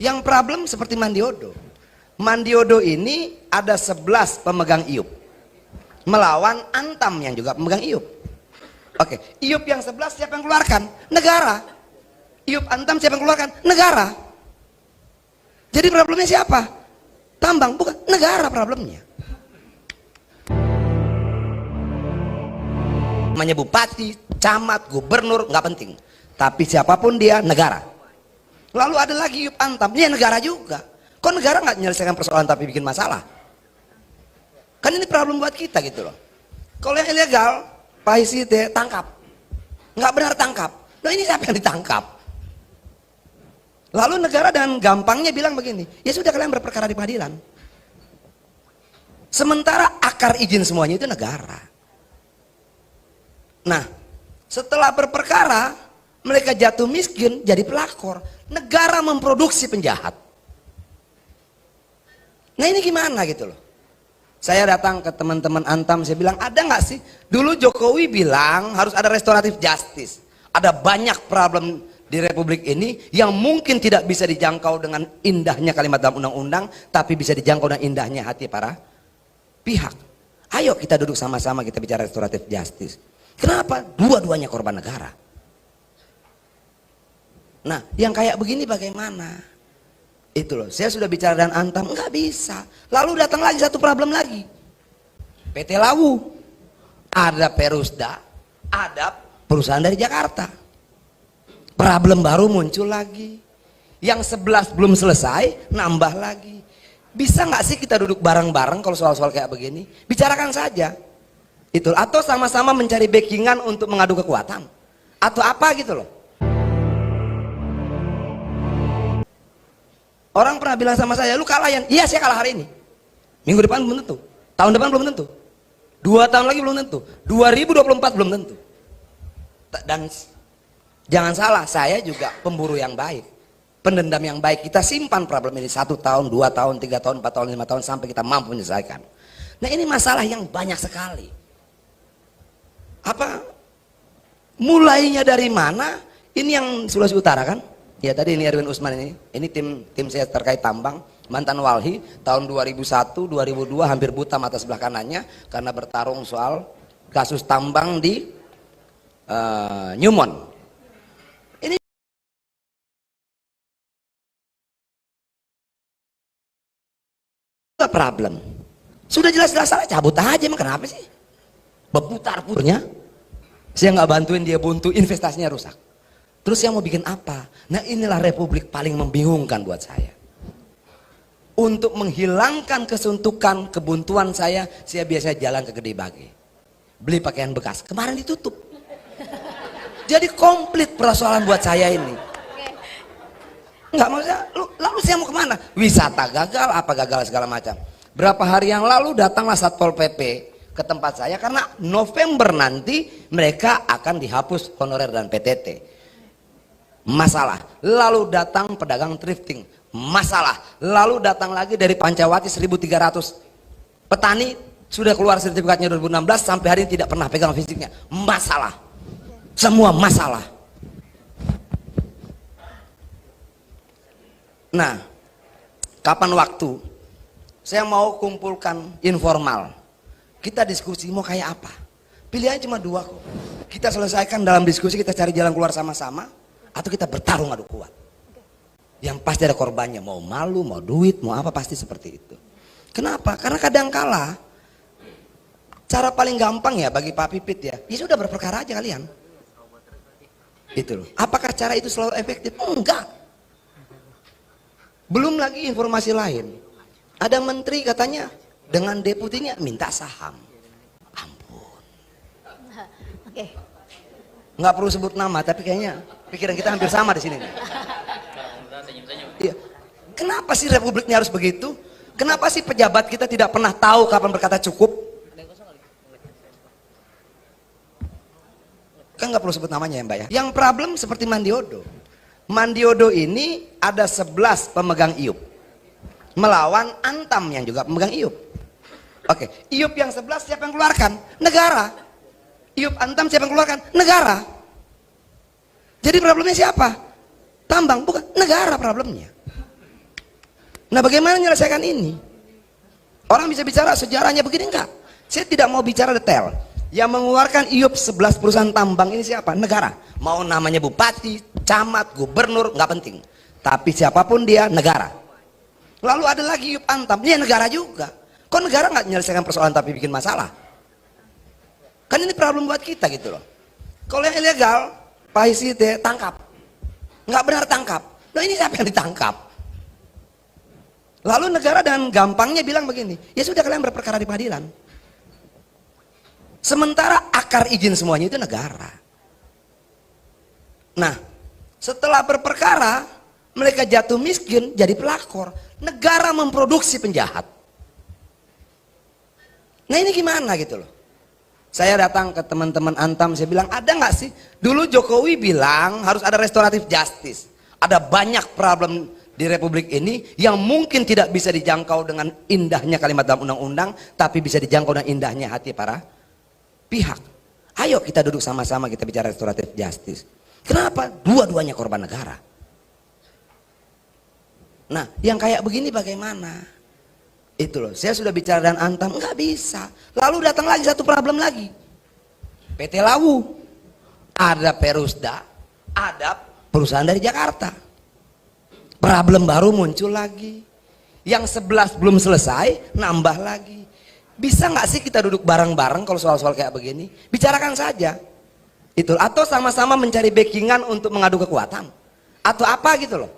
Yang problem seperti Mandiodo. Mandiodo ini ada 11 pemegang IUP melawan Antam yang juga pemegang IUP. Oke, IUP yang 11 siapa yang keluarkan? Negara. IUP Antam siapa yang keluarkan? Negara. Jadi problemnya siapa? Tambang, bukan negara problemnya. Namanya bupati, camat, gubernur, nggak penting. Tapi siapapun dia, negara. Lalu ada lagi IUP Antam, dia negara juga. Kok negara nggak menyelesaikan persoalan tapi bikin masalah? Kan ini problem buat kita gitu loh. Kalau yang ilegal, Pak Hisite tangkap. Nggak benar tangkap. Nah ini siapa yang ditangkap? Lalu negara dengan gampangnya bilang begini, ya sudah kalian berperkara di pengadilan. Sementara akar izin semuanya itu negara. Nah, setelah berperkara, mereka jatuh miskin jadi pelakor. Negara memproduksi penjahat. Nah ini gimana gitu loh. Saya datang ke teman-teman Antam, saya bilang ada nggak sih? Dulu Jokowi bilang harus ada restoratif justice. Ada banyak problem di Republik ini yang mungkin tidak bisa dijangkau dengan indahnya kalimat dalam undang-undang, tapi bisa dijangkau dengan indahnya hati para pihak. Ayo kita duduk sama-sama kita bicara restoratif justice. Kenapa? Dua-duanya korban negara. Nah, yang kayak begini bagaimana? Itu loh, saya sudah bicara dengan Antam, nggak bisa. Lalu datang lagi satu problem lagi. PT Lawu, ada Perusda, ada perusahaan dari Jakarta. Problem baru muncul lagi. Yang 11 belum selesai, nambah lagi. Bisa nggak sih kita duduk bareng-bareng kalau soal-soal kayak begini? Bicarakan saja. Itu, atau sama-sama mencari backingan untuk mengadu kekuatan. Atau apa gitu loh. Orang pernah bilang sama saya, lu kalah ya? Iya saya kalah hari ini. Minggu depan belum tentu. Tahun depan belum tentu. 2 tahun lagi belum tentu. 2024 belum tentu. Dan jangan salah, saya juga pemburu yang baik. Pendendam yang baik. Kita simpan problem ini 1 tahun, 2 tahun, 3 tahun, 4 tahun, 5 tahun sampai kita mampu menyelesaikan. Nah ini masalah yang banyak sekali. Apa? Mulainya dari mana? Ini yang Sulawesi Utara kan? Ya tadi ini Erwin Usman ini tim saya terkait tambang, mantan walhi tahun 2001, 2002 hampir buta mata sebelah kanannya karena bertarung soal kasus tambang di Newmont. Ini problem. Sudah jelas-jelas salah, cabut aja emang kenapa sih? Berputar-putarnya. Saya nggak bantuin dia buntu, investasinya rusak. Terus yang mau bikin apa? Nah inilah Republik paling membingungkan buat saya. Untuk menghilangkan kesuntukan, kebuntuan saya biasa jalan ke Gede Bage. Beli pakaian bekas, kemarin ditutup. Jadi komplit persoalan buat saya ini. Enggak maksudnya, lalu saya mau kemana? Wisata gagal, apa gagal segala macam. Berapa hari yang lalu datanglah Satpol PP ke tempat saya karena November nanti mereka akan dihapus honorer dan PTT. Masalah. Lalu datang pedagang thrifting, masalah. Lalu datang lagi dari Pancawati 1.300 petani sudah keluar sertifikatnya 2016 sampai hari ini tidak pernah pegang fisiknya, masalah. Semua masalah. Nah, kapan waktu saya mau kumpulkan informal, kita diskusi mau kayak apa? Pilihannya cuma 2 kok. Kita selesaikan dalam diskusi, kita cari jalan keluar sama-sama, atau kita bertarung adu kuat. Yang pasti ada korbannya, mau malu, mau duit, mau apa, pasti seperti itu. Kenapa? Karena kadang kala cara paling gampang ya bagi Pak Pipit ya sudah berperkara aja kalian. Itu loh. Apakah cara itu selalu efektif? Enggak. Belum lagi informasi lain. Ada menteri katanya dengan deputinya minta saham. Ampun. Oke. Nggak perlu sebut nama, tapi kayaknya pikiran kita hampir sama di sini. Iya. Kenapa sih Republik ini harus begitu? Kenapa sih pejabat kita tidak pernah tahu kapan berkata cukup? Kan nggak perlu sebut namanya ya Mbak ya. Yang problem seperti Mandiodo. Mandiodo ini ada 11 pemegang IUP melawan Antam yang juga pemegang IUP. Oke, IUP yang 11 siapa yang keluarkan? Negara. IUP Antam siapa yang keluarkan? Negara. Jadi problemnya siapa? Tambang, bukan negara problemnya. Nah, bagaimana menyelesaikan ini? Orang bisa bicara sejarahnya begini, enggak? Saya tidak mau bicara detail. Yang mengeluarkan IUP 11 perusahaan tambang ini siapa? Negara. Mau namanya bupati, camat, gubernur, nggak penting. Tapi siapapun dia, negara. Lalu ada lagi IUP Antam, dia negara juga. Kok negara nggak menyelesaikan persoalan tapi bikin masalah? Kan ini problem buat kita gitu loh. Kalau yang ilegal, Pak Hisite tangkap. Nggak benar tangkap. Loh, ini siapa yang ditangkap? Lalu negara dengan gampangnya bilang begini, ya sudah kalian berperkara di pengadilan. Sementara akar izin semuanya itu negara. Nah, setelah berperkara, mereka jatuh miskin jadi pelakor. Negara memproduksi penjahat. Nah, ini gimana gitu loh. Saya datang ke teman-teman Antam, saya bilang, ada nggak sih? Dulu Jokowi bilang harus ada restoratif justice. Ada banyak problem di Republik ini yang mungkin tidak bisa dijangkau dengan indahnya kalimat dalam undang-undang, tapi bisa dijangkau dengan indahnya hati para pihak. Ayo kita duduk sama-sama, kita bicara restoratif justice. Kenapa? Dua-duanya korban negara. Nah, yang kayak begini bagaimana? Itu loh, saya sudah bicara dengan Antam, nggak bisa. Lalu datang lagi satu problem lagi. PT Lawu, ada Perusda, ada perusahaan dari Jakarta. Problem baru muncul lagi. Yang 11 belum selesai, nambah lagi. Bisa nggak sih kita duduk bareng-bareng kalau soal-soal kayak begini? Bicarakan saja. Itu, atau sama-sama mencari backingan untuk mengadu kekuatan. Atau apa gitu loh.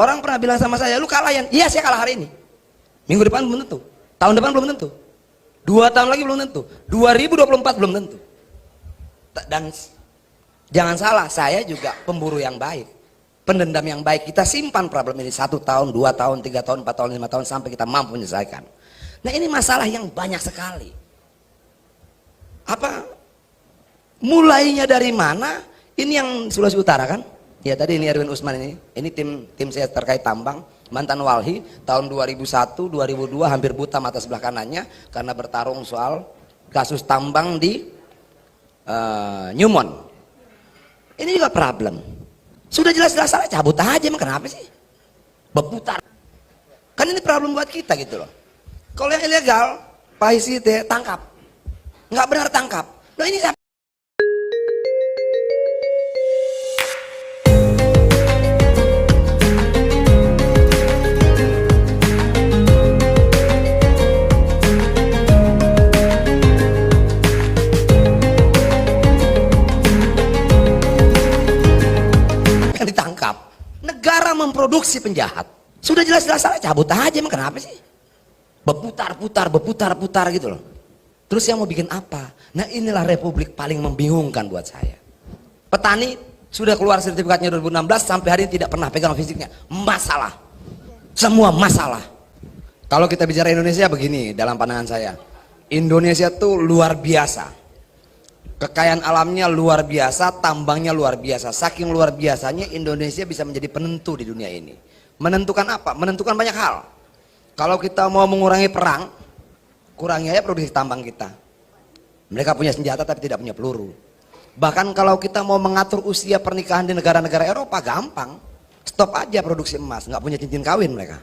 Orang pernah bilang sama saya, lu kalah ya? Iya, saya kalah hari ini. Minggu depan belum tentu, tahun depan belum tentu, 2 tahun lagi belum tentu, 2024 belum tentu. Dan jangan salah, saya juga pemburu yang baik, pendendam yang baik. Kita simpan problem ini 1 tahun, 2 tahun, 3 tahun, 4 tahun, 5 tahun sampai kita mampu menyelesaikan. Nah, ini masalah yang banyak sekali. Apa mulainya dari mana? Ini yang Sulawesi Utara kan? Ya, tadi ini Erwin Usman ini tim saya terkait tambang. Mantan Walhi tahun 2001, 2002 hampir buta mata sebelah kanannya karena bertarung soal kasus tambang di Newmont. Ini juga problem. Sudah jelas-jelas salah, cabut aja, emang kenapa sih? Berputar. Kan ini problem buat kita gitu loh. Kalau yang ilegal, Pak Hisite tangkap. Nggak benar tangkap. Loh, ini siapa? Ditangkap. Negara memproduksi penjahat. Sudah jelas-jelas salah, cabut aja, emang kenapa sih? Berputar-putar gitu loh. Terus yang mau bikin apa? Nah, inilah Republik paling membingungkan buat saya. Petani sudah keluar sertifikatnya 2016 sampai hari ini tidak pernah pegang fisiknya. Masalah. Semua masalah. Kalau kita bicara Indonesia begini dalam pandangan saya. Indonesia tuh luar biasa. Kekayaan alamnya luar biasa, tambangnya luar biasa. Saking luar biasanya Indonesia bisa menjadi penentu di dunia ini. Menentukan apa? Menentukan banyak hal. Kalau kita mau mengurangi perang, kurangi aja produksi tambang kita. Mereka punya senjata tapi tidak punya peluru. Bahkan kalau kita mau mengatur usia pernikahan di negara-negara Eropa, gampang. Stop aja produksi emas, nggak punya cincin kawin mereka.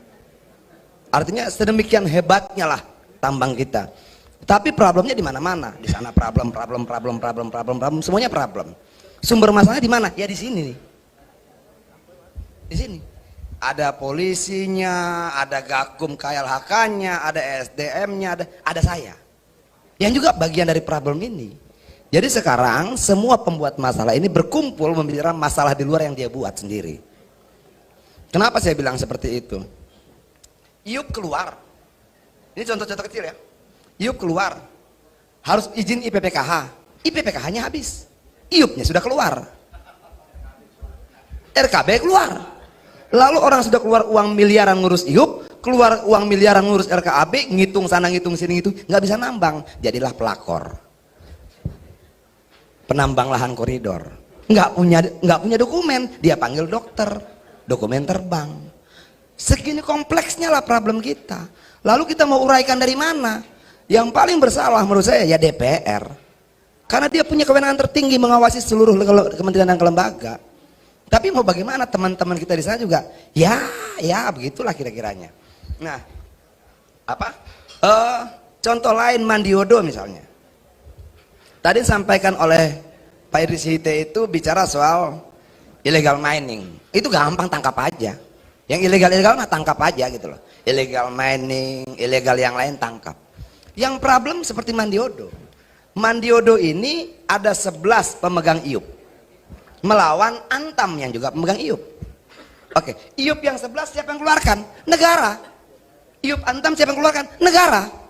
Artinya sedemikian hebatnya lah tambang kita. Tapi problemnya di mana-mana. Di sana problem, semuanya problem. Sumber masalahnya di mana? Ya di sini nih. Di sini. Ada polisinya, ada Gakum KLHK-nya, ada SDM-nya, ada saya. Yang juga bagian dari problem ini. Jadi sekarang semua pembuat masalah ini berkumpul membicarakan masalah di luar yang dia buat sendiri. Kenapa saya bilang seperti itu? IUP keluar. Ini contoh-contoh kecil ya. IUP keluar, harus izin IPPKH. IPPKH-nya habis, IUP-nya sudah keluar, RKB keluar. Lalu orang sudah keluar uang miliaran ngurus IUP, keluar uang miliaran ngurus RKAB, ngitung sana ngitung sini ngitung, nggak bisa nambang, jadilah pelakor, penambang lahan koridor. Nggak punya dokumen, dia panggil dokter, dokumen terbang. Segini kompleksnya lah problem kita. Lalu kita mau uraikan dari mana? Yang paling bersalah menurut saya ya DPR. Karena dia punya kewenangan tertinggi mengawasi seluruh kementerian dan lembaga. Tapi mau bagaimana teman-teman kita di sana juga? Ya ya begitulah kira-kiranya. Nah, apa? Contoh lain Mandiodo misalnya. Tadi disampaikan oleh Pak Idris Hite itu bicara soal illegal mining. Itu gampang, tangkap aja. Yang ilegal-ilegal mah tangkap aja gitu loh. Illegal mining, ilegal yang lain tangkap. Yang problem seperti Mandiodo. Mandiodo ini ada 11 pemegang IUP melawan Antam yang juga pemegang IUP. Oke, IUP yang 11 siapa yang keluarkan? Negara. IUP Antam siapa yang keluarkan? Negara.